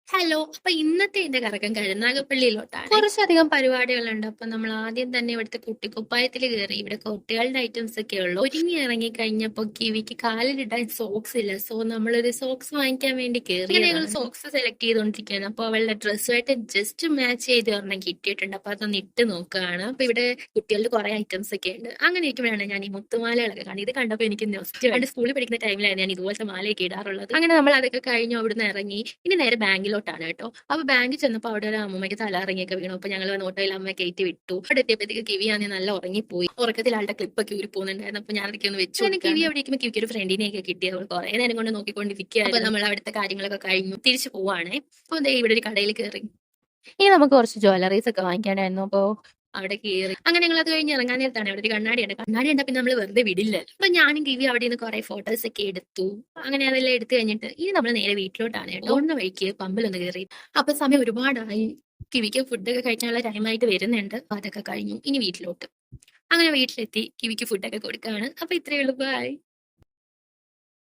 Hello. അപ്പൊ ഇന്നത്തെ എന്റെ കറക്കം കരുനാഗപ്പള്ളിയിലോട്ടാണ്. കുറച്ചധികം പരിപാടികളുണ്ട്. അപ്പൊ നമ്മൾ ആദ്യം തന്നെ ഇവിടുത്തെ കുട്ടിക്കുപ്പായത്തിൽ കയറി. ഇവിടെ കുട്ടികളുടെ ഐറ്റംസ് ഒക്കെ ഉള്ളു. ഒരുങ്ങി ഇറങ്ങി കഴിഞ്ഞപ്പോ കിവിക്ക് കാലിലിടാൻ സോക്സ് ഇല്ല. സോ നമ്മളൊരു സോക്സ് വാങ്ങിക്കാൻ വേണ്ടി കയറി. ഞങ്ങൾ സോക്സ് സെലക്ട് ചെയ്തോണ്ടിരിക്കുകയാണ്. അപ്പൊ അവളുടെ ഡ്രസ്സുമായിട്ട് ജസ്റ്റ് മാച്ച് ചെയ്ത് ഒരെണ്ണം കിട്ടിയിട്ടുണ്ട്. അപ്പൊ അതൊന്ന് ഇട്ട് നോക്കുകയാണ്. അപ്പൊ ഇവിടെ കുട്ടികളുടെ കുറെ ഐറ്റംസ് ഒക്കെ ഉണ്ട്. അങ്ങനെ ഇരിക്കുമ്പോഴാണ് ഞാൻ ഈ മുത്തുമാലകളൊക്കെ കാണുന്നത്. ഇത് കണ്ടപ്പോൾ എനിക്ക് നൊസ്റ്റു. പണ്ട് സ്കൂളിൽ പഠിക്കുന്ന ടൈമിലാണ് ഞാൻ ഇതുപോലത്തെ മാലയൊക്കെ ഇടാറുള്ളത്. അങ്ങനെ നമ്മൾ അതൊക്കെ കഴിഞ്ഞു അവിടുന്ന് ഇറങ്ങി. ഇനി നേരെ ബാങ്കിലോട്ടാണ് കേട്ടോ. അപ്പൊ ബാങ്കിൽ ചെന്നപ്പോൾ അവിടെ ഒരു അമ്മയ്ക്ക് തലറങ്ങിയൊക്കെ വീണു. അപ്പൊ ഞങ്ങൾ ഓട്ടോയിൽ അമ്മയെ കയറ്റി വിട്ടു. അവിടെ എത്തിയപ്പോഴത്തേക്ക് കിവിയാണെങ്കിൽ നല്ല ഉറങ്ങിപ്പോയി. ഉറക്കത്തിൽ ആളുടെ ക്ലിപ്പൊക്കെ ഊരി പോകുന്നുണ്ടായിരുന്നു. അപ്പൊ ഞാൻ അതൊക്കെ ഒന്ന് വെച്ചു. അങ്ങനെ കിവി അവിടെ ഇരിക്കുമ്പോൾ കിവിക്ക് ഒരു ഫ്രണ്ടിനെയൊക്കെ കിട്ടി. അവൾ കുറെ നേരം കൊണ്ട് നോക്കിക്കൊണ്ടിരിക്കുകയായിരുന്നു. അപ്പൊ നമ്മൾ അവിടുത്തെ കാര്യങ്ങളൊക്കെ കഴിഞ്ഞു തിരിച്ചു പോവാണേ. അപ്പൊ ദേ ഇവിടെ ഒരു കടയിൽ കയറി. ഇനി നമുക്ക് കുറച്ച് ജ്വല്ലറീസ് ഒക്കെ വാങ്ങിക്കാനായിരുന്നു. അപ്പൊ അവിടെ കയറി. അങ്ങനെ ഞങ്ങൾ അത് കഴിഞ്ഞ് ഇറങ്ങാൻ നേരത്താണ് അവിടെ ഒരു കണ്ണാടിയുണ്ട്. കണ്ണാടി ഉണ്ടാ പിന്നെ നമ്മൾ വെറുതെ വിടില്ല. അപ്പൊ ഞാനും കിവി അവിടെ നിന്ന് കുറെ ഫോട്ടോസ് ഒക്കെ എടുത്തു. അങ്ങനെ അതെല്ലാം എടുത്തു കഴിഞ്ഞിട്ട് ഇനി നമ്മൾ നേരെ വീട്ടിലോട്ടാണ് കേട്ടോ. ഓടുന്ന വഴിക്ക് പമ്പിലൊന്ന് കയറി. അപ്പൊ സമയം ഒരുപാടായി. കിവിക്ക് ഫുഡൊക്കെ കഴിക്കാനുള്ള ടൈമായിട്ട് വരുന്നുണ്ട്. അപ്പൊ അതൊക്കെ കഴിഞ്ഞു. ഇനി വീട്ടിലോട്ട്. അങ്ങനെ വീട്ടിലെത്തി കിവിക്ക് ഫുഡൊക്കെ കൊടുക്കുകയാണ്. അപ്പൊ ഇത്രയേ ഉള്ളൂ. ബൈ.